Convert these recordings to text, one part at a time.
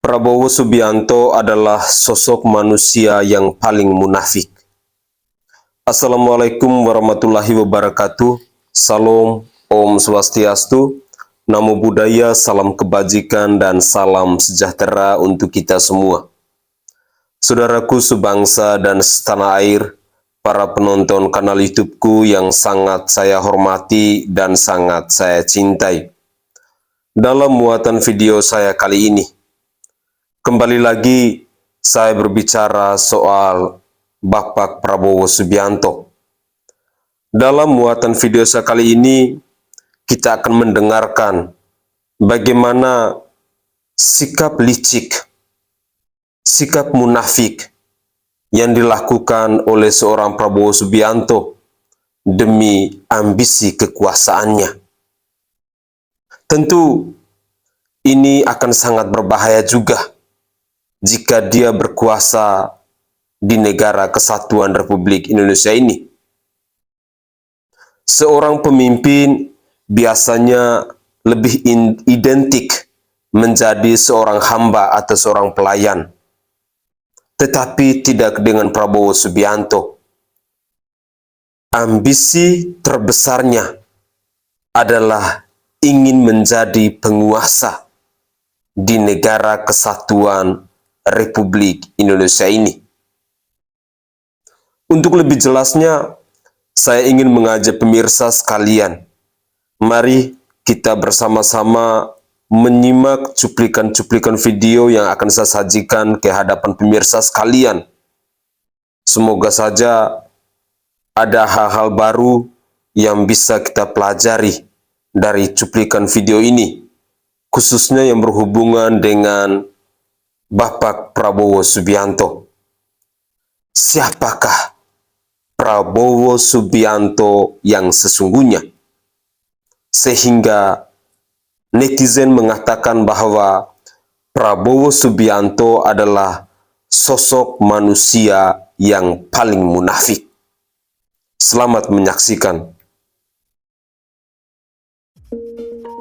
Prabowo Subianto adalah sosok manusia yang paling munafik. Assalamualaikum warahmatullahi wabarakatuh. Salam, Om Swastiastu, Namo Buddhaya, salam kebajikan dan salam sejahtera untuk kita semua. Saudaraku sebangsa dan setanah air, para penonton kanal YouTube-ku yang sangat saya hormati dan sangat saya cintai. Dalam muatan video saya kali ini, kembali lagi saya berbicara soal Bapak Prabowo Subianto. Dalam muatan video saya kali ini, kita akan mendengarkan bagaimana sikap licik, sikap munafik yang dilakukan oleh seorang Prabowo Subianto demi ambisi kekuasaannya. Tentu ini akan sangat berbahaya juga jika dia berkuasa di negara kesatuan Republik Indonesia ini. Seorang pemimpin biasanya lebih identik menjadi seorang hamba atau seorang pelayan. Tetapi tidak dengan Prabowo Subianto. Ambisi terbesarnya adalah ingin menjadi penguasa di negara kesatuan Republik Indonesia ini. Untuk lebih jelasnya, saya ingin mengajak pemirsa sekalian, mari kita bersama-sama menyimak cuplikan-cuplikan video yang akan saya sajikan ke hadapan pemirsa sekalian. Semoga saja ada hal-hal baru yang bisa kita pelajari dari cuplikan video ini, khususnya yang berhubungan dengan Bapak Prabowo Subianto. Siapakah Prabowo Subianto yang sesungguhnya? Sehingga netizen mengatakan bahwa Prabowo Subianto adalah sosok manusia yang paling munafik. Selamat menyaksikan.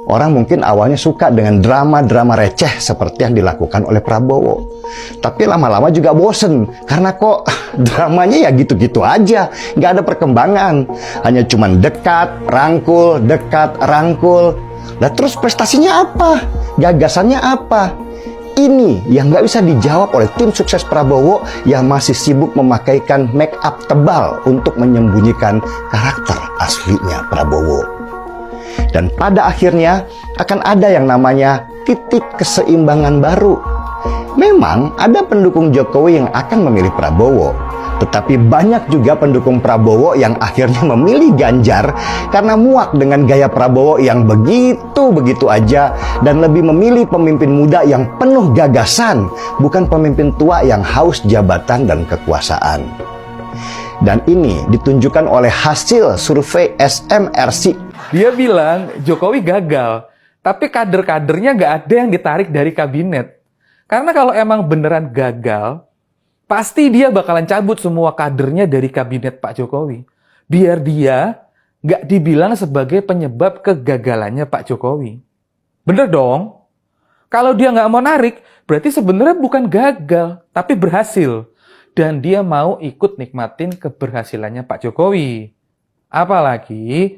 Orang mungkin awalnya suka dengan drama-drama receh seperti yang dilakukan oleh Prabowo. Tapi lama-lama juga bosen, karena kok dramanya ya gitu-gitu aja, nggak ada perkembangan. Hanya cuman dekat, rangkul, dekat, rangkul. Lah terus prestasinya apa? Gagasannya apa? Ini yang nggak bisa dijawab oleh tim sukses Prabowo yang masih sibuk memakaikan make up tebal untuk menyembunyikan karakter aslinya Prabowo. Dan pada akhirnya akan ada yang namanya titik keseimbangan baru. Memang ada pendukung Jokowi yang akan memilih Prabowo, tetapi banyak juga pendukung Prabowo yang akhirnya memilih Ganjar karena muak dengan gaya Prabowo yang begitu-begitu aja dan lebih memilih pemimpin muda yang penuh gagasan, bukan pemimpin tua yang haus jabatan dan kekuasaan. Dan ini ditunjukkan oleh hasil survei SMRC. Dia bilang Jokowi gagal, tapi kader-kadernya nggak ada yang ditarik dari kabinet. Karena kalau emang beneran gagal, pasti dia bakalan cabut semua kadernya dari kabinet Pak Jokowi. Biar dia nggak dibilang sebagai penyebab kegagalannya Pak Jokowi. Bener dong? Kalau dia nggak mau narik, berarti sebenarnya bukan gagal, tapi berhasil. Dan dia mau ikut nikmatin keberhasilannya Pak Jokowi. Apalagi,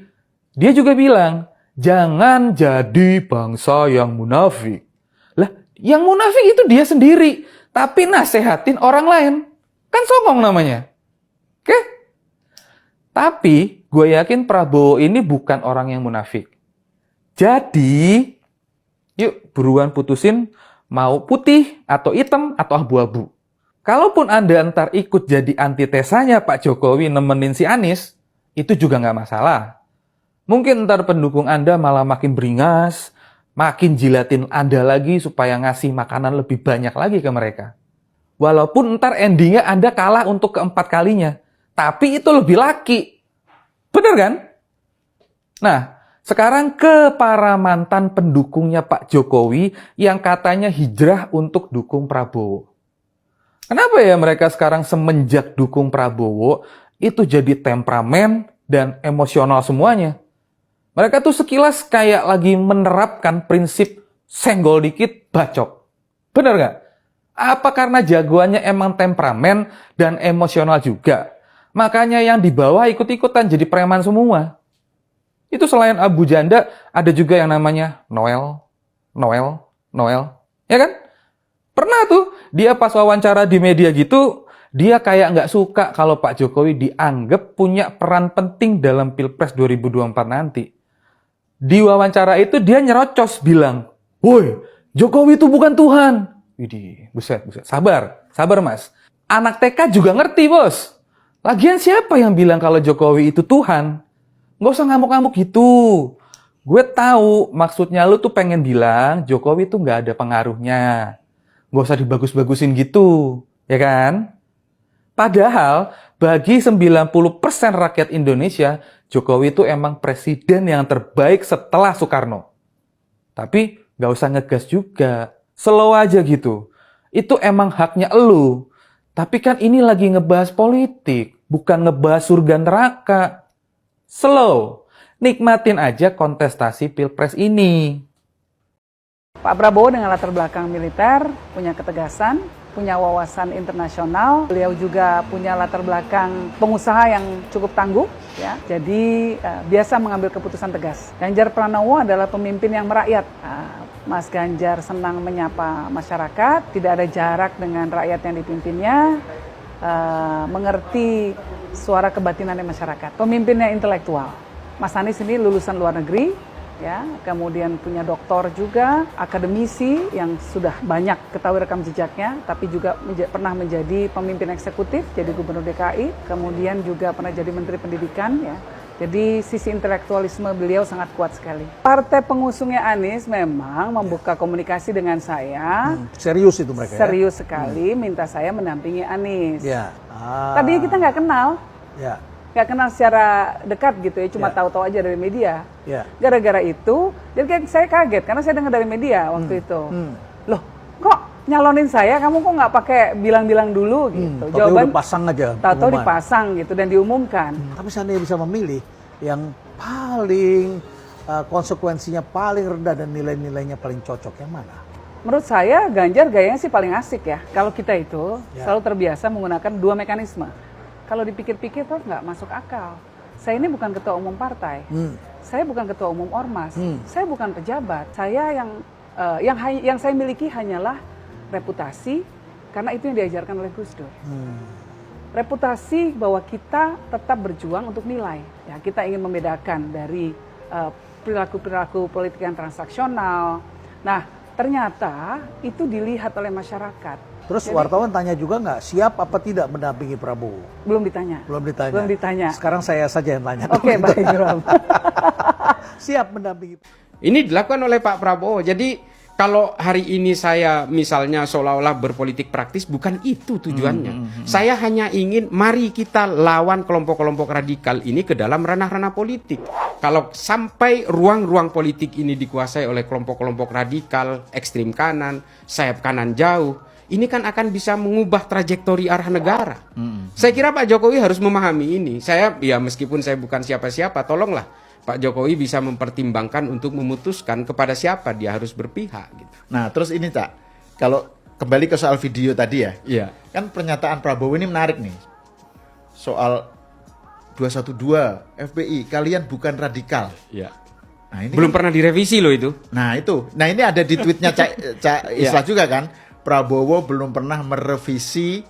dia juga bilang, jangan jadi bangsa yang munafik. Lah, yang munafik itu dia sendiri, tapi nasehatin orang lain. Kan songong namanya. Oke? Tapi, gue yakin Prabowo ini bukan orang yang munafik. Jadi, yuk buruan putusin mau putih atau hitam atau abu-abu. Kalaupun Anda ntar ikut jadi antitesanya Pak Jokowi nemenin si Anies, itu juga nggak masalah. Mungkin ntar pendukung Anda malah makin beringas, makin jilatin Anda lagi supaya ngasih makanan lebih banyak lagi ke mereka. Walaupun ntar endingnya Anda kalah untuk keempat kalinya, tapi itu lebih laki. Bener kan? Nah, sekarang ke para mantan pendukungnya Pak Jokowi yang katanya hijrah untuk dukung Prabowo. Kenapa ya mereka sekarang semenjak dukung Prabowo itu jadi temperamen dan emosional semuanya? Mereka tuh sekilas kayak lagi menerapkan prinsip senggol dikit bacok. Bener nggak? Apa karena jagoannya emang temperamen dan emosional juga? Makanya yang di bawah ikut-ikutan jadi preman semua. Itu selain Abu Janda, ada juga yang namanya Noel. Ya kan? Pernah tuh, dia pas wawancara di media gitu, dia kayak nggak suka kalau Pak Jokowi dianggap punya peran penting dalam Pilpres 2024 nanti. Di wawancara itu dia nyerocos bilang, "Woi, Jokowi itu bukan Tuhan." Widih, buset. Sabar mas. Anak TK juga ngerti, bos. Lagian siapa yang bilang kalau Jokowi itu Tuhan? Nggak usah ngamuk-ngamuk gitu. Gue tahu maksudnya lu tuh pengen bilang Jokowi tuh nggak ada pengaruhnya. Nggak usah dibagus-bagusin gitu, ya kan? Padahal bagi 90% rakyat Indonesia, Jokowi itu emang presiden yang terbaik setelah Soekarno. Tapi nggak usah ngegas juga, slow aja gitu. Itu emang haknya elu. Tapi kan ini lagi ngebahas politik, bukan ngebahas surga neraka. Slow, nikmatin aja kontestasi Pilpres ini. Pak Prabowo dengan latar belakang militer, punya ketegasan, punya wawasan internasional. Beliau juga punya latar belakang pengusaha yang cukup tangguh, ya. Jadi biasa mengambil keputusan tegas. Ganjar Pranowo adalah pemimpin yang merakyat. Mas Ganjar senang menyapa masyarakat, tidak ada jarak dengan rakyat yang dipimpinnya, mengerti suara kebatinannya masyarakat. Pemimpinnya intelektual. Mas Anies ini lulusan luar negeri, ya, kemudian punya doktor juga, akademisi yang sudah banyak ketahui rekam jejaknya, tapi juga pernah menjadi pemimpin eksekutif, jadi gubernur DKI, kemudian juga pernah jadi menteri pendidikan, ya. Jadi sisi intelektualisme beliau sangat kuat sekali. Partai pengusungnya Anies memang membuka komunikasi dengan saya. Serius itu mereka, serius sekali, minta saya mendampingi Anies. Ya. Tadinya kita nggak kenal. Ya. Nggak kenal secara dekat gitu ya, cuma tahu-tahu aja dari media. Gara-gara itu, jadi saya kaget karena saya dengar dari media waktu itu. Loh, kok nyalonin saya, kamu kok nggak pakai bilang-bilang dulu gitu. Jawaban pasang aja. Tahu-tahu dipasang gitu dan diumumkan. Tapi seandainya bisa memilih yang paling konsekuensinya paling rendah dan nilai-nilainya paling cocok, yang mana? Menurut saya Ganjar gayanya sih paling asik ya. Kalau kita itu selalu terbiasa menggunakan dua mekanisme. Kalau dipikir-pikir tuh nggak masuk akal. Saya ini bukan ketua umum partai, saya bukan ketua umum ormas, saya bukan pejabat. Saya yang saya miliki hanyalah reputasi, karena itu yang diajarkan oleh Gus Dur. Reputasi bahwa kita tetap berjuang untuk nilai. Ya, kita ingin membedakan dari perilaku-perilaku politik yang transaksional. Nah, ternyata itu dilihat oleh masyarakat. Terus jadi, wartawan tanya juga nggak, siap apa tidak mendampingi Prabowo? Belum ditanya. Belum ditanya. Belum ditanya. Sekarang saya saja yang tanya. Oke, baik. Siap mendampingi. Ini dilakukan oleh Pak Prabowo. Jadi kalau hari ini saya misalnya seolah-olah berpolitik praktis, bukan itu tujuannya. Saya hanya ingin mari kita lawan kelompok-kelompok radikal ini ke dalam ranah-ranah politik. Kalau sampai ruang-ruang politik ini dikuasai oleh kelompok-kelompok radikal, ekstrim kanan, sayap kanan jauh, ini kan akan bisa mengubah trajektori arah negara. Saya kira Pak Jokowi harus memahami ini. Saya, ya meskipun saya bukan siapa-siapa, tolonglah Pak Jokowi bisa mempertimbangkan untuk memutuskan kepada siapa dia harus berpihak. Gitu. Nah, terus ini Cak, kalau kembali ke soal video tadi ya, kan pernyataan Prabowo ini menarik nih. Soal 212 FPI, kalian bukan radikal. Nah, ini belum pernah direvisi loh itu. Nah itu, nah ini ada di tweetnya Cak Islah juga kan. Prabowo belum pernah merevisi,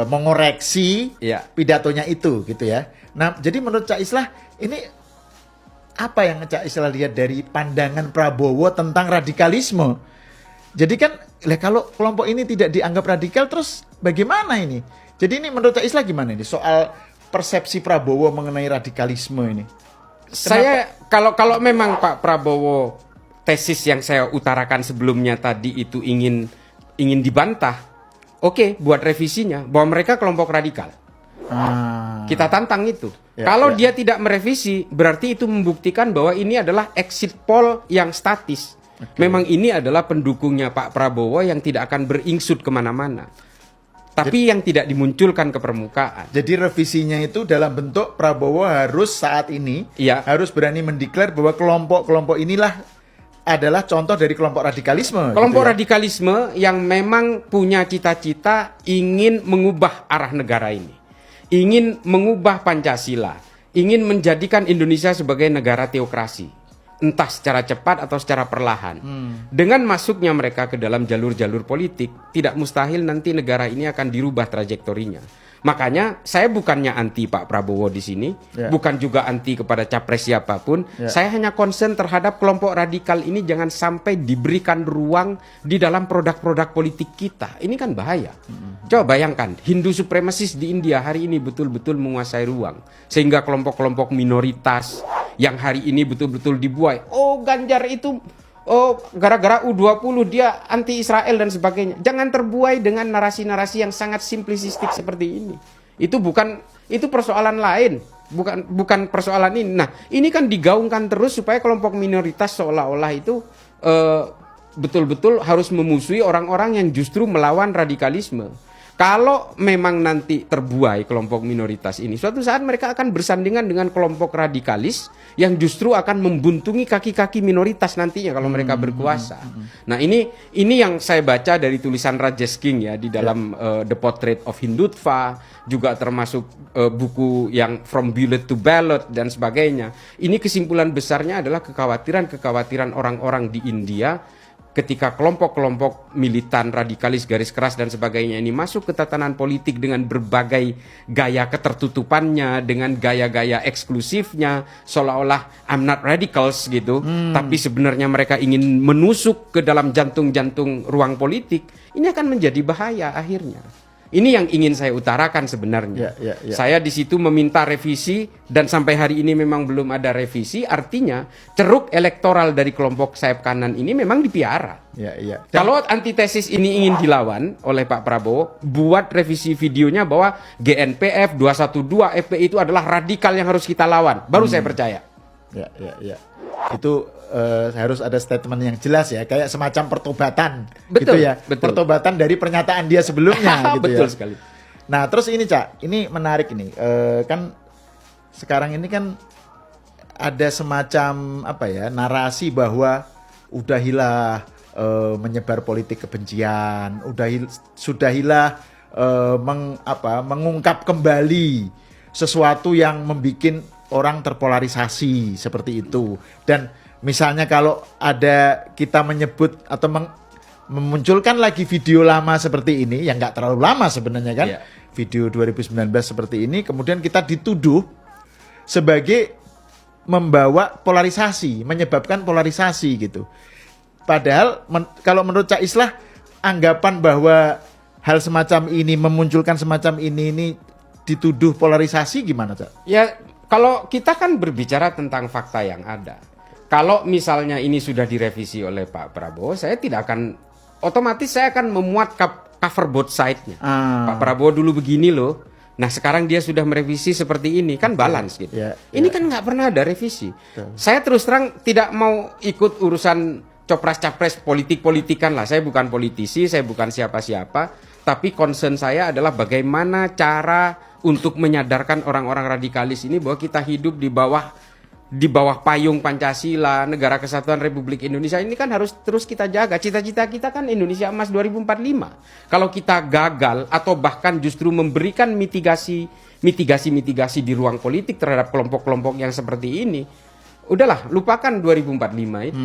mengoreksi pidatonya itu gitu ya. Nah jadi menurut Cak Islah ini apa yang Cak Islah lihat dari pandangan Prabowo tentang radikalisme? Jadi kan kalau kelompok ini tidak dianggap radikal terus bagaimana ini? Jadi ini menurut Cak Islah gimana ini soal persepsi Prabowo mengenai radikalisme ini? Saya kalau memang Pak Prabowo tesis yang saya utarakan sebelumnya tadi itu ingin dibantah, oke, buat revisinya bahwa mereka kelompok radikal. Kita tantang itu. Kalau dia tidak merevisi, berarti itu membuktikan bahwa ini adalah exit poll yang statis. Memang ini adalah pendukungnya Pak Prabowo yang tidak akan beringsut kemana-mana. Tapi yang tidak dimunculkan ke permukaan. Jadi revisinya itu dalam bentuk Prabowo harus saat ini harus berani mendeklar bahwa kelompok-kelompok inilah adalah contoh dari kelompok radikalisme. Kelompok gitu ya? radikalisme yang memang punya cita-cita ingin mengubah arah negara ini, ingin mengubah Pancasila, ingin menjadikan Indonesia sebagai negara teokrasi, entah secara cepat atau secara perlahan. Dengan masuknya mereka ke dalam jalur-jalur politik, tidak mustahil nanti negara ini akan dirubah trajektorinya. Makanya saya bukannya anti Pak Prabowo di sini, bukan juga anti kepada capres siapapun. Saya hanya concern terhadap kelompok radikal ini jangan sampai diberikan ruang di dalam produk-produk politik kita. Ini kan bahaya. Coba bayangkan, Hindu supremasis di India hari ini betul-betul menguasai ruang, sehingga kelompok-kelompok minoritas yang hari ini betul-betul dibuai. Oh, Ganjar itu gara-gara U20 dia anti Israel dan sebagainya. Jangan terbuai dengan narasi-narasi yang sangat simplistik seperti ini. Itu persoalan lain, bukan persoalan ini. Nah, ini kan digaungkan terus supaya kelompok minoritas seolah-olah itu betul-betul harus memusuhi orang-orang yang justru melawan radikalisme. Kalau memang nanti terbuai kelompok minoritas ini, suatu saat mereka akan bersandingan dengan kelompok radikalis yang justru akan membuntungi kaki-kaki minoritas nantinya kalau mereka berkuasa. Nah, ini yang saya baca dari tulisan Rajesh King ya di dalam The Portrait of Hindutva, juga termasuk buku yang From Bullet to Ballot dan sebagainya. Ini kesimpulan besarnya adalah kekhawatiran orang-orang di India ketika kelompok-kelompok militan, radikalis, garis keras dan sebagainya ini masuk ke tatanan politik dengan berbagai gaya ketertutupannya, dengan gaya-gaya eksklusifnya, seolah-olah I'm not radicals gitu, tapi sebenarnya mereka ingin menusuk ke dalam jantung-jantung ruang politik, ini akan menjadi bahaya akhirnya. Ini yang ingin saya utarakan sebenarnya. Saya di situ meminta revisi dan sampai hari ini memang belum ada revisi. Artinya ceruk elektoral dari kelompok sayap kanan ini memang dipiara. Kalau antitesis ini ingin dilawan oleh Pak Prabowo, buat revisi videonya bahwa GNPF 212 FPI itu adalah radikal yang harus kita lawan. Baru saya percaya. Itu harus ada statement yang jelas ya, kayak semacam pertobatan. Betul, gitu ya. betul. Pertobatan dari pernyataan dia sebelumnya gitu Betul ya. sekali. Nah, terus ini Cak, ini menarik ini. Kan sekarang ini kan ada semacam narasi bahwa udahilah menyebar politik kebencian, sudahilah mengungkap kembali sesuatu yang membuat orang terpolarisasi seperti itu. Dan misalnya kalau ada kita menyebut atau memunculkan lagi video lama seperti ini, yang nggak terlalu lama sebenarnya kan, video 2019 seperti ini, kemudian kita dituduh sebagai membawa polarisasi, menyebabkan polarisasi gitu. Padahal kalau menurut Cak Islah, anggapan bahwa hal semacam ini, memunculkan semacam ini dituduh polarisasi gimana Cak? Ya, kalau kita kan berbicara tentang fakta yang ada. Kalau misalnya ini sudah direvisi oleh Pak Prabowo, saya otomatis saya akan memuat cover both side-nya. Pak Prabowo dulu begini loh. Nah, sekarang dia sudah merevisi seperti ini, kan balance gitu. Ini kan nggak pernah ada revisi. Saya terus terang tidak mau ikut urusan copras-capres politik-politikan lah. Saya bukan politisi, saya bukan siapa-siapa, tapi concern saya adalah bagaimana cara untuk menyadarkan orang-orang radikalis ini bahwa kita hidup di bawah payung Pancasila, Negara Kesatuan Republik Indonesia ini kan harus terus kita jaga. Cita-cita kita kan Indonesia Emas 2045. Kalau kita gagal atau bahkan justru memberikan mitigasi di ruang politik terhadap kelompok-kelompok yang seperti ini, udahlah, lupakan 2045 itu.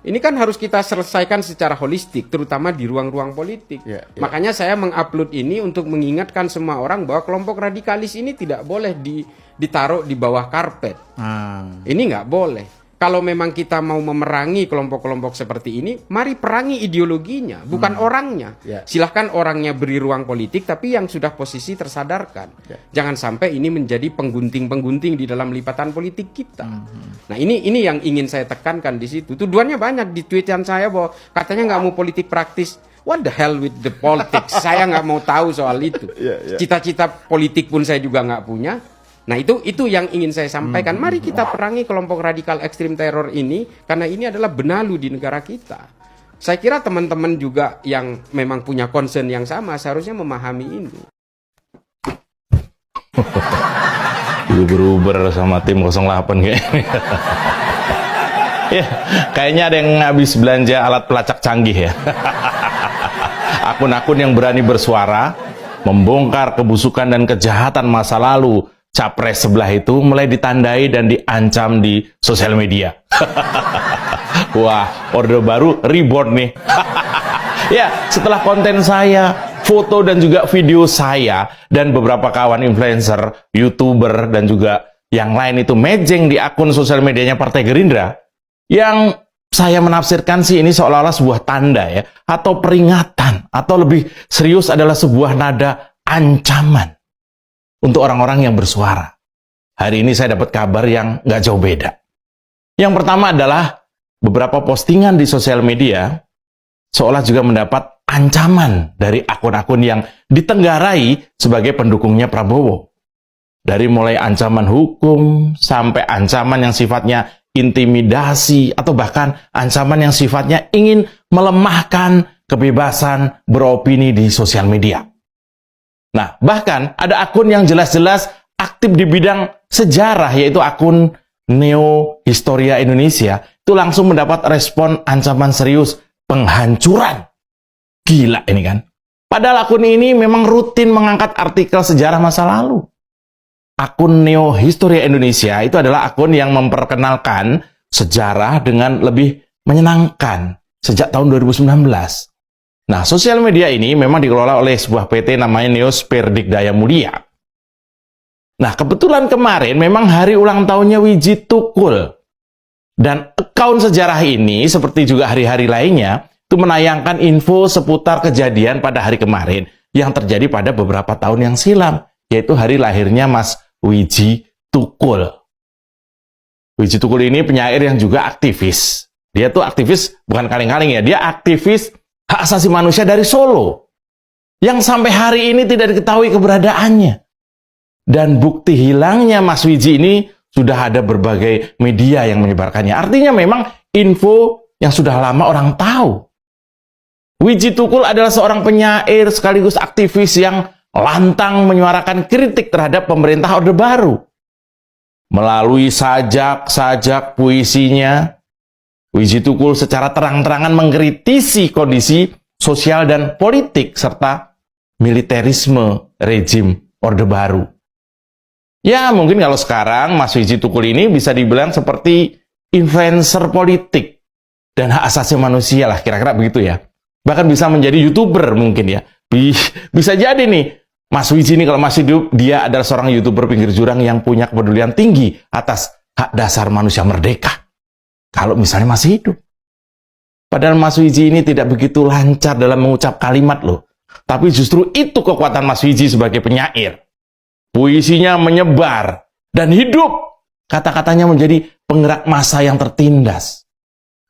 Ini kan harus kita selesaikan secara holistik, terutama di ruang-ruang politik. Makanya saya mengupload ini untuk mengingatkan semua orang bahwa kelompok radikalis ini tidak boleh ditaruh di bawah karpet. Ini nggak boleh. Kalau memang kita mau memerangi kelompok-kelompok seperti ini, mari perangi ideologinya, bukan orangnya. Silahkan orangnya beri ruang politik, tapi yang sudah posisi tersadarkan. Jangan sampai ini menjadi penggunting-penggunting di dalam lipatan politik kita. Nah, ini yang ingin saya tekankan di situ. Tuduhannya banyak di tweetan saya bahwa katanya nggak mau politik praktis. What the hell with the politics? Saya nggak mau tahu soal itu. Cita-cita politik pun saya juga nggak punya. Nah, itu yang ingin saya sampaikan. Mari kita perangi kelompok radikal ekstrim teror ini, karena ini adalah benalu di negara kita. Saya kira teman-teman juga yang memang punya concern yang sama seharusnya memahami ini. Uber sama tim 08 kayaknya. Ya, kayaknya ada yang habis belanja alat pelacak canggih ya. Akun-akun yang berani bersuara, membongkar kebusukan dan kejahatan masa lalu capres sebelah itu mulai ditandai dan diancam di sosial media. Wah, Orde Baru reborn nih. Ya, setelah konten saya, foto dan juga video saya dan beberapa kawan influencer, YouTuber dan juga yang lain itu mejeng di akun sosial medianya Partai Gerindra, yang saya menafsirkan sih ini seolah-olah sebuah tanda ya, atau peringatan, atau lebih serius adalah sebuah nada ancaman untuk orang-orang yang bersuara. Hari ini saya dapat kabar yang nggak jauh beda. Yang pertama adalah beberapa postingan di sosial media seolah juga mendapat ancaman dari akun-akun yang ditenggarai sebagai pendukungnya Prabowo. Dari mulai ancaman hukum sampai ancaman yang sifatnya intimidasi atau bahkan ancaman yang sifatnya ingin melemahkan kebebasan beropini di sosial media. Nah, bahkan ada akun yang jelas-jelas aktif di bidang sejarah, yaitu akun Neo Historia Indonesia, itu langsung mendapat respon ancaman serius penghancuran. Gila ini kan. Padahal akun ini memang rutin mengangkat artikel sejarah masa lalu. Akun Neo Historia Indonesia itu adalah akun yang memperkenalkan sejarah dengan lebih menyenangkan sejak tahun 2019. Nah, sosial media ini memang dikelola oleh sebuah PT namanya Neosphere Dikdaya Mulia. Nah, kebetulan kemarin memang hari ulang tahunnya Wiji Tukul. Dan akun sejarah ini, seperti juga hari-hari lainnya, itu menayangkan info seputar kejadian pada hari kemarin yang terjadi pada beberapa tahun yang silam, yaitu hari lahirnya Mas Wiji Tukul. Wiji Tukul ini penyair yang juga aktivis. Dia tuh aktivis bukan kaleng-kaleng ya, dia aktivis hak asasi manusia dari Solo, yang sampai hari ini tidak diketahui keberadaannya. Dan bukti hilangnya Mas Wiji ini sudah ada berbagai media yang menyebarkannya. Artinya memang info yang sudah lama orang tahu. Wiji Tukul adalah seorang penyair sekaligus aktivis yang lantang menyuarakan kritik terhadap pemerintah Orde Baru. Melalui sajak-sajak puisinya, Wiji Tukul secara terang-terangan mengkritisi kondisi sosial dan politik serta militerisme rejim Orde Baru. Ya, mungkin kalau sekarang Mas Wiji Tukul ini bisa dibilang seperti influencer politik dan hak asasi manusia lah, kira-kira begitu ya. Bahkan bisa menjadi YouTuber mungkin ya. Bisa jadi nih, Mas Wiji ini kalau masih hidup, dia adalah seorang YouTuber pinggir jurang yang punya kepedulian tinggi atas hak dasar manusia merdeka. Kalau misalnya masih hidup. Padahal Mas Wiji ini tidak begitu lancar dalam mengucap kalimat loh. Tapi justru itu kekuatan Mas Wiji sebagai penyair. Puisinya menyebar dan hidup. Kata-katanya menjadi penggerak massa yang tertindas.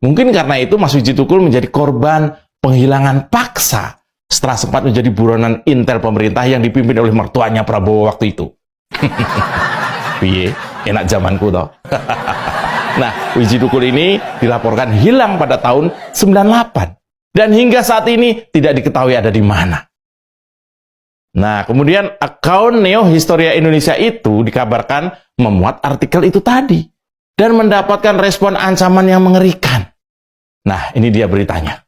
Mungkin karena itu Mas Wiji Tukul menjadi korban penghilangan paksa setelah sempat menjadi buronan intel pemerintah yang dipimpin oleh mertuanya Prabowo waktu itu. Piye, enak zamanku toh. Nah, Wiji Tukul ini dilaporkan hilang pada tahun 98 dan hingga saat ini tidak diketahui ada di mana. Nah, kemudian akun Neo Historia Indonesia itu dikabarkan memuat artikel itu tadi dan mendapatkan respon ancaman yang mengerikan. Nah, ini dia beritanya.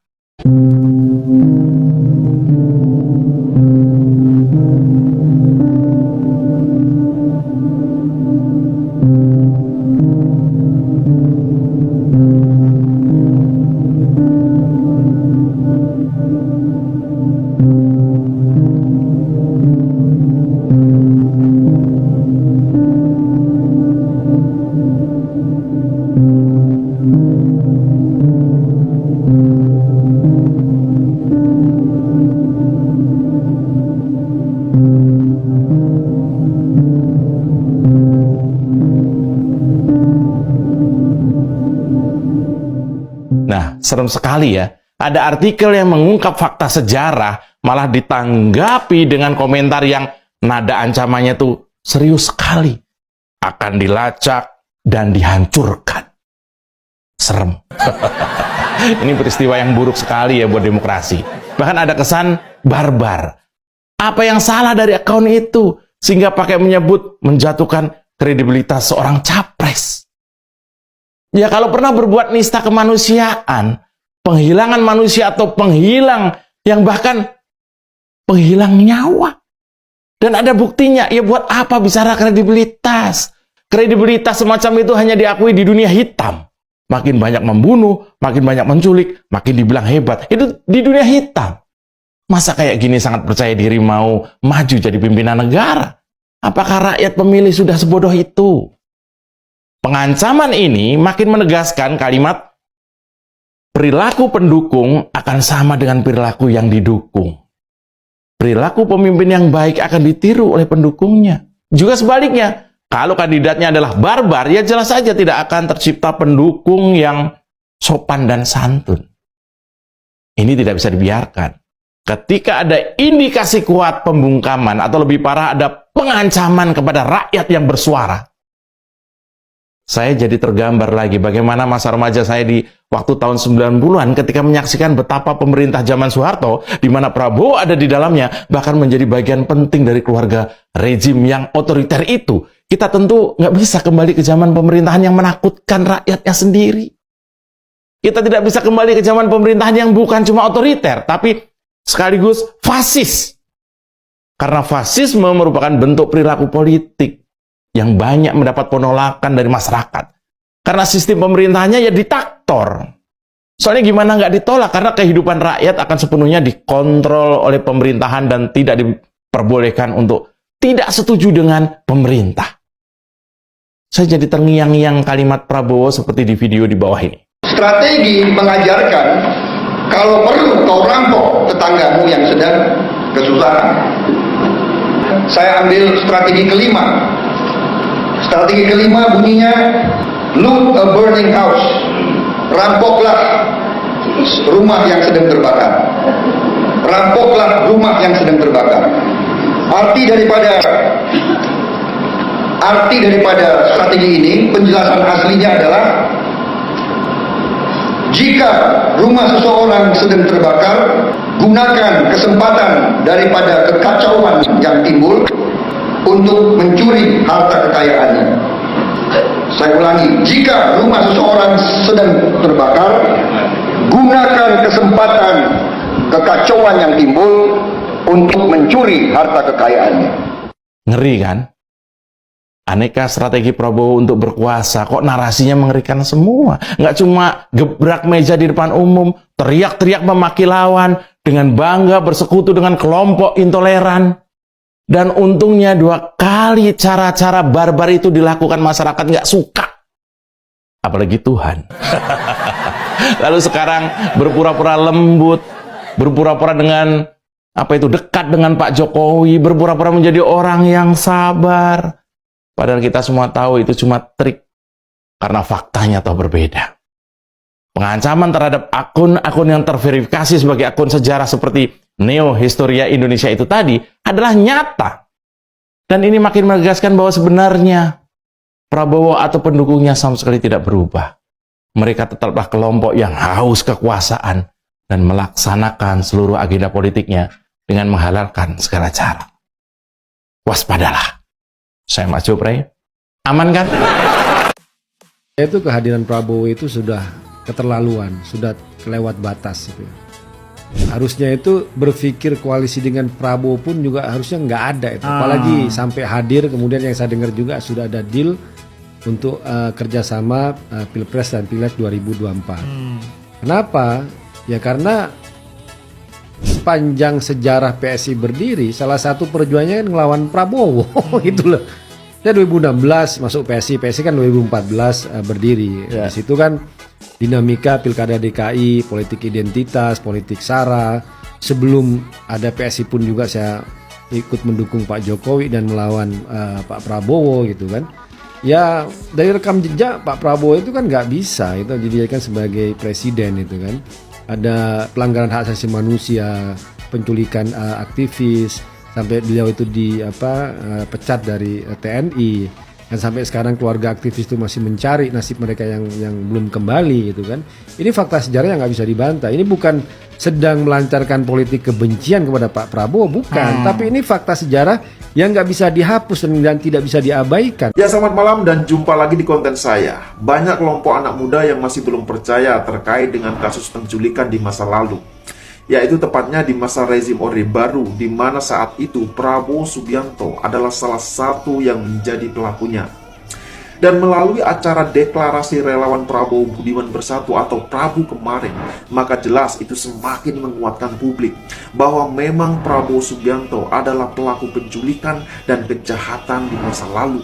Serem sekali ya. Ada artikel yang mengungkap fakta sejarah malah ditanggapi dengan komentar yang nada ancamannya tuh serius sekali. Akan dilacak dan dihancurkan. Serem. Ini peristiwa yang buruk sekali ya buat demokrasi. Bahkan ada kesan barbar. Apa yang salah dari akun itu sehingga pakai menyebut menjatuhkan kredibilitas seorang capres? Ya kalau pernah berbuat nista kemanusiaan, penghilangan manusia atau penghilang yang bahkan penghilang nyawa. Dan ada buktinya, ya buat apa bicara kredibilitas? Kredibilitas semacam itu hanya diakui di dunia hitam. Makin banyak membunuh, makin banyak menculik, makin dibilang hebat. Itu di dunia hitam. Masa kayak gini sangat percaya diri mau maju jadi pimpinan negara? Apakah rakyat pemilih sudah sebodoh itu? Pengancaman ini makin menegaskan kalimat perilaku pendukung akan sama dengan perilaku yang didukung. Perilaku pemimpin yang baik akan ditiru oleh pendukungnya. Juga sebaliknya, kalau kandidatnya adalah barbar, ya jelas saja tidak akan tercipta pendukung yang sopan dan santun. Ini tidak bisa dibiarkan. Ketika ada indikasi kuat pembungkaman, atau lebih parah ada pengancaman kepada rakyat yang bersuara, saya jadi tergambar lagi bagaimana masa remaja saya di waktu tahun 90-an ketika menyaksikan betapa pemerintah zaman Soeharto, di mana Prabowo ada di dalamnya, bahkan menjadi bagian penting dari keluarga rezim yang otoriter itu. Kita tentu nggak bisa kembali ke zaman pemerintahan yang menakutkan rakyatnya sendiri. Kita tidak bisa kembali ke zaman pemerintahan yang bukan cuma otoriter, tapi sekaligus fasis. Karena fasisme merupakan bentuk perilaku politik yang banyak mendapat penolakan dari masyarakat. Karena sistem pemerintahannya ya diktator. Soalnya gimana nggak ditolak? Karena kehidupan rakyat akan sepenuhnya dikontrol oleh pemerintahan dan tidak diperbolehkan untuk tidak setuju dengan pemerintah. Saya jadi terngiang-ngiang kalimat Prabowo seperti di video di bawah ini. Strategi mengajarkan kalau perlu kau rampok tetanggamu yang sedang kesusahan. Saya ambil strategi kelima. Strategi kelima bunyinya loot a burning house. Rampoklah rumah yang sedang terbakar. Rampoklah rumah yang sedang terbakar. Arti daripada strategi ini, penjelasan aslinya adalah jika rumah seseorang sedang terbakar, gunakan kesempatan daripada kekacauan yang timbul untuk mencuri harta kekayaannya. Saya ulangi, jika rumah seseorang sedang terbakar, gunakan kesempatan kekacauan yang timbul untuk mencuri harta kekayaannya. Ngeri kan? Aneka strategi Prabowo untuk berkuasa, kok narasinya mengerikan semua. Nggak cuma gebrak meja di depan umum, teriak-teriak memaki lawan, dengan bangga bersekutu dengan kelompok intoleran. Dan untungnya 2 kali cara-cara barbar itu dilakukan masyarakat nggak suka. Apalagi Tuhan. Lalu sekarang berpura-pura lembut, berpura-pura dengan dekat dengan Pak Jokowi, berpura-pura menjadi orang yang sabar. Padahal kita semua tahu itu cuma trik, karena faktanya toh berbeda. Pengancaman terhadap akun-akun yang terverifikasi sebagai akun sejarah seperti Neo Historia Indonesia itu tadi adalah nyata. Dan ini makin menegaskan bahwa sebenarnya Prabowo atau pendukungnya sama sekali tidak berubah. Mereka tetaplah kelompok yang haus kekuasaan dan melaksanakan seluruh agenda politiknya dengan menghalalkan segala cara. Waspadalah. Saya Mas Jopray. Aman kan? Itu kehadiran Prabowo itu sudah keterlaluan, sudah kelewat batas itu. Harusnya itu berpikir koalisi dengan Prabowo pun juga harusnya nggak ada itu. Apalagi sampai hadir, kemudian yang saya dengar juga sudah ada deal untuk kerjasama Pilpres dan Pileg 2024. Kenapa? Ya karena sepanjang sejarah PSI berdiri, salah satu perjuangannya kan ngelawan Prabowo gitu loh. Ya 2016 masuk PSI kan 2014 berdiri. Di situ kan dinamika Pilkada DKI, politik identitas, politik SARA. Sebelum ada PSI pun juga saya ikut mendukung Pak Jokowi dan melawan Pak Prabowo gitu kan. Ya dari rekam jejak Pak Prabowo itu kan nggak bisa itu dijadikan sebagai presiden itu kan. Ada pelanggaran hak asasi manusia, penculikan aktivis, sampai beliau itu pecat dari TNI. dan sampai sekarang keluarga aktivis itu masih mencari nasib mereka yang belum kembali gitu kan. Ini fakta sejarah yang nggak bisa dibantah. Ini bukan sedang melancarkan politik kebencian kepada Pak Prabowo, bukan. Tapi ini fakta sejarah yang nggak bisa dihapus dan tidak bisa diabaikan. Ya, selamat malam dan jumpa lagi di konten saya. Banyak kelompok anak muda yang masih belum percaya terkait dengan kasus penculikan di masa lalu, yaitu tepatnya di masa rezim Orde Baru, di mana saat itu Prabowo Subianto adalah salah satu yang menjadi pelakunya. Dan melalui acara deklarasi relawan Prabowo Budiman Bersatu atau Prabu kemarin, maka jelas itu semakin menguatkan publik bahwa memang Prabowo Subianto adalah pelaku penculikan dan kejahatan di masa lalu.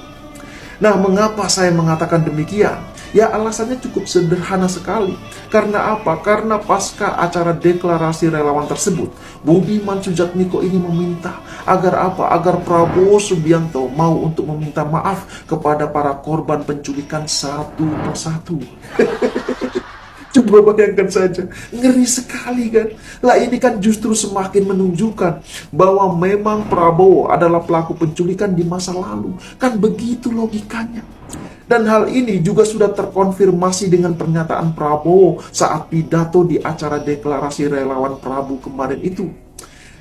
Nah, mengapa saya mengatakan demikian? Ya, alasannya cukup sederhana sekali. Karena apa? Karena pasca acara deklarasi relawan tersebut, Budiman Sujatmiko ini meminta agar apa? Agar Prabowo Subianto mau untuk meminta maaf kepada para korban penculikan satu persatu. Coba bayangkan saja, ngeri sekali kan? Lah ini kan justru semakin menunjukkan bahwa memang Prabowo adalah pelaku penculikan di masa lalu. Kan begitu logikanya. Dan hal ini juga sudah terkonfirmasi dengan pernyataan Prabowo saat pidato di acara deklarasi relawan Prabu kemarin itu.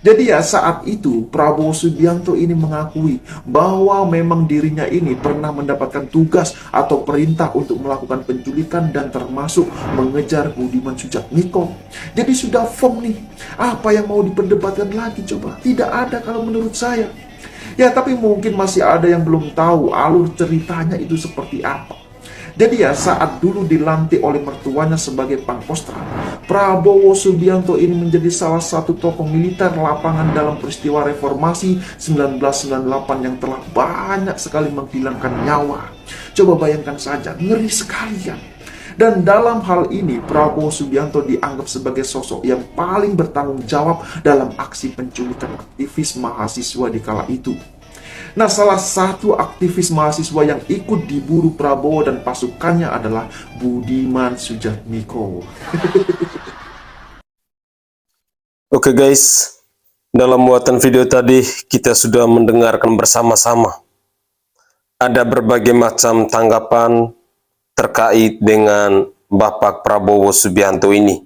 Jadi ya, saat itu Prabowo Subianto ini mengakui bahwa memang dirinya ini pernah mendapatkan tugas atau perintah untuk melakukan penculikan dan termasuk mengejar Budiman Sujatmiko. Jadi sudah firm nih, apa yang mau diperdebatkan lagi coba? Tidak ada kalau menurut saya. Ya, tapi mungkin masih ada yang belum tahu alur ceritanya itu seperti apa. Jadi ya, saat dulu dilantik oleh mertuanya sebagai Pangkostrat, Prabowo Subianto ini menjadi salah satu tokoh militer lapangan dalam peristiwa reformasi 1998 yang telah banyak sekali menghilangkan nyawa. Coba bayangkan saja, ngeri sekali kan? Dan dalam hal ini, Prabowo Subianto dianggap sebagai sosok yang paling bertanggung jawab dalam aksi penculikan aktivis mahasiswa di kala itu. Nah, salah satu aktivis mahasiswa yang ikut diburu Prabowo dan pasukannya adalah Budiman Sujatmiko. Oke guys, dalam muatan video tadi kita sudah mendengarkan bersama-sama. Ada berbagai macam tanggapan terkait dengan Bapak Prabowo Subianto ini.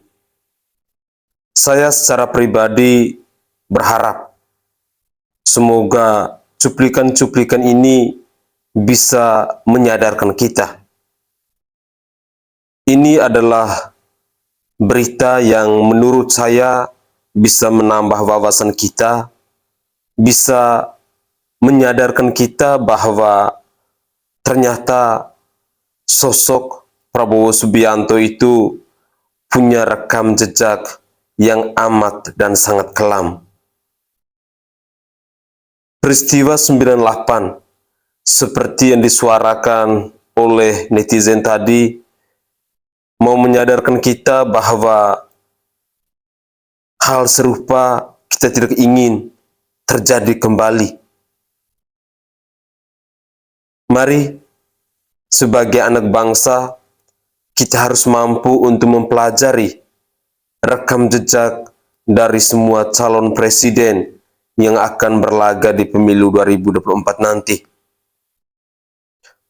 Saya secara pribadi berharap semoga cuplikan-cuplikan ini bisa menyadarkan kita. Ini adalah berita yang menurut saya bisa menambah wawasan kita, bisa menyadarkan kita bahwa ternyata sosok Prabowo Subianto itu punya rekam jejak yang amat dan sangat kelam. Peristiwa 98 seperti yang disuarakan oleh netizen tadi mau menyadarkan kita bahwa hal serupa kita tidak ingin terjadi kembali. Mari sebagai anak bangsa, kita harus mampu untuk mempelajari rekam jejak dari semua calon presiden yang akan berlaga di pemilu 2024 nanti.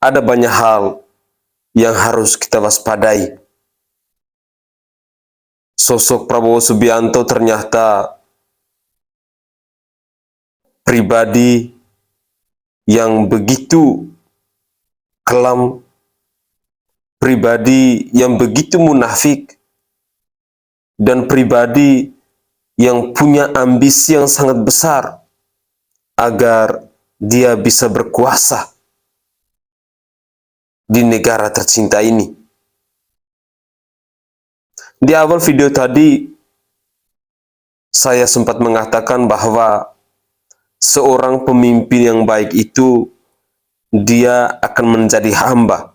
Ada banyak hal yang harus kita waspadai. Sosok Prabowo Subianto ternyata pribadi yang begitu kelam, pribadi yang begitu munafik, dan pribadi yang punya ambisi yang sangat besar agar dia bisa berkuasa di negara tercinta ini. Di awal video tadi, saya sempat mengatakan bahwa seorang pemimpin yang baik itu dia akan menjadi hamba,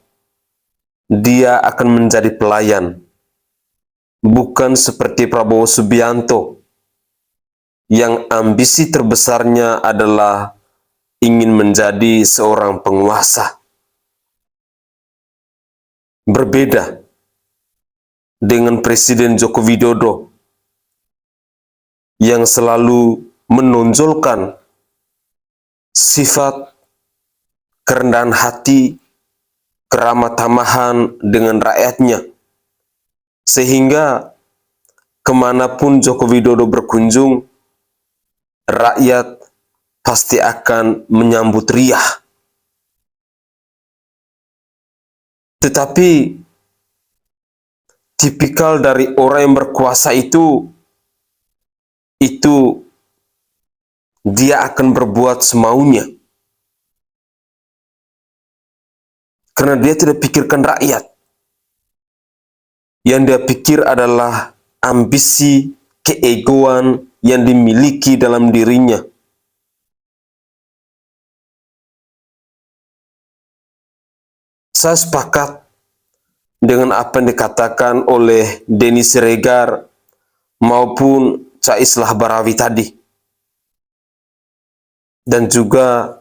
dia akan menjadi pelayan, bukan seperti Prabowo Subianto yang ambisi terbesarnya adalah ingin menjadi seorang penguasa. Berbeda dengan Presiden Joko Widodo yang selalu menonjolkan sifat kerendahan hati, keramah tamahan dengan rakyatnya, sehingga kemanapun Joko Widodo berkunjung, rakyat pasti akan menyambut riah. Tetapi tipikal dari orang yang berkuasa itu dia akan berbuat semaunya. Karena dia tidak pikirkan rakyat. Yang dia pikir adalah ambisi, keegoan yang dimiliki dalam dirinya. Saya sepakat dengan apa yang dikatakan oleh Denny Siregar maupun Cak Islah Barawi tadi. Dan juga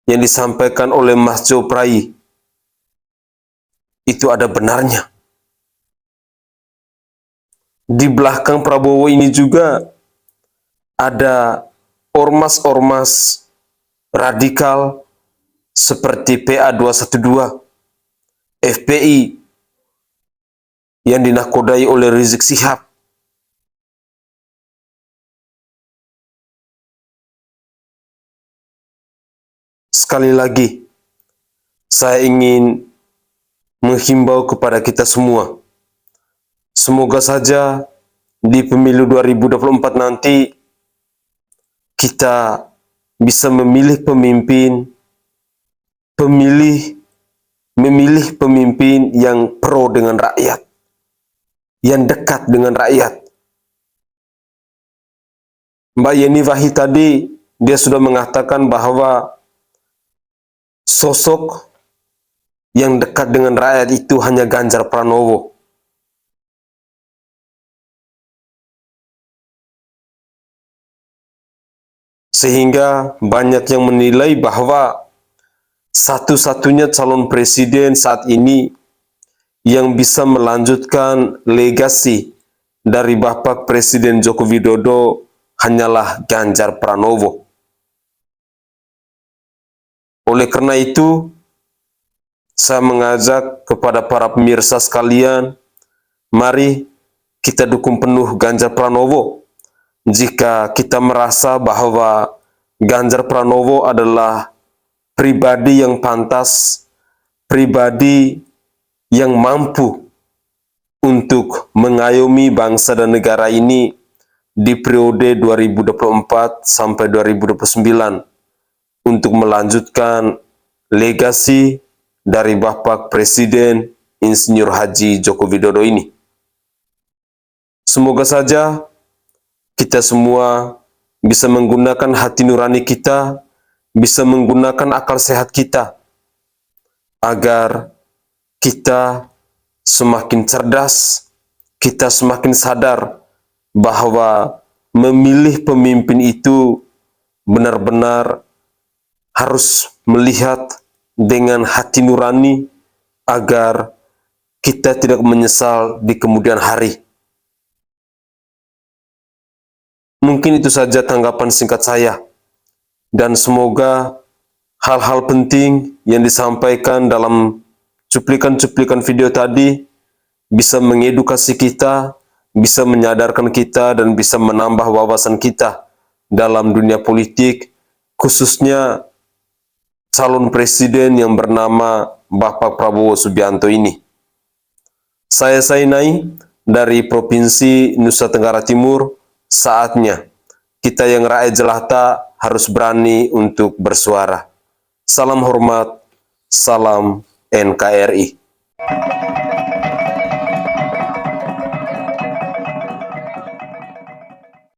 yang disampaikan oleh Mas Jo Prai. Itu ada benarnya. Di belakang Prabowo ini juga ada ormas-ormas radikal seperti PA212, FPI yang dinakodai oleh Rizik Syihab. Sekali lagi, saya ingin menghimbau kepada kita semua. Semoga saja di pemilu 2024 nanti kita bisa memilih pemimpin yang pro dengan rakyat, yang dekat dengan rakyat. Mbak Yeni Wahid tadi, dia sudah mengatakan bahwa sosok yang dekat dengan rakyat itu hanya Ganjar Pranowo. Sehingga banyak yang menilai bahwa satu-satunya calon presiden saat ini yang bisa melanjutkan legasi dari Bapak Presiden Joko Widodo hanyalah Ganjar Pranowo. Oleh karena itu, saya mengajak kepada para pemirsa sekalian, mari kita dukung penuh Ganjar Pranowo. Jika kita merasa bahwa Ganjar Pranowo adalah pribadi yang pantas, pribadi yang mampu untuk mengayomi bangsa dan negara ini di periode 2024 sampai 2029 untuk melanjutkan legasi dari Bapak Presiden Insinyur Haji Joko Widodo ini. Semoga saja kita semua bisa menggunakan hati nurani kita, bisa menggunakan akal sehat kita, agar kita semakin cerdas, kita semakin sadar bahwa memilih pemimpin itu benar-benar harus melihat dengan hati nurani agar kita tidak menyesal di kemudian hari. Mungkin itu saja tanggapan singkat saya. Dan semoga hal-hal penting yang disampaikan dalam cuplikan-cuplikan video tadi bisa mengedukasi kita, bisa menyadarkan kita, dan bisa menambah wawasan kita dalam dunia politik, khususnya calon presiden yang bernama Bapak Prabowo Subianto ini. Saya Sainai dari Provinsi Nusa Tenggara Timur. Saatnya kita yang rakyat jelata harus berani untuk bersuara. Salam hormat, salam NKRI.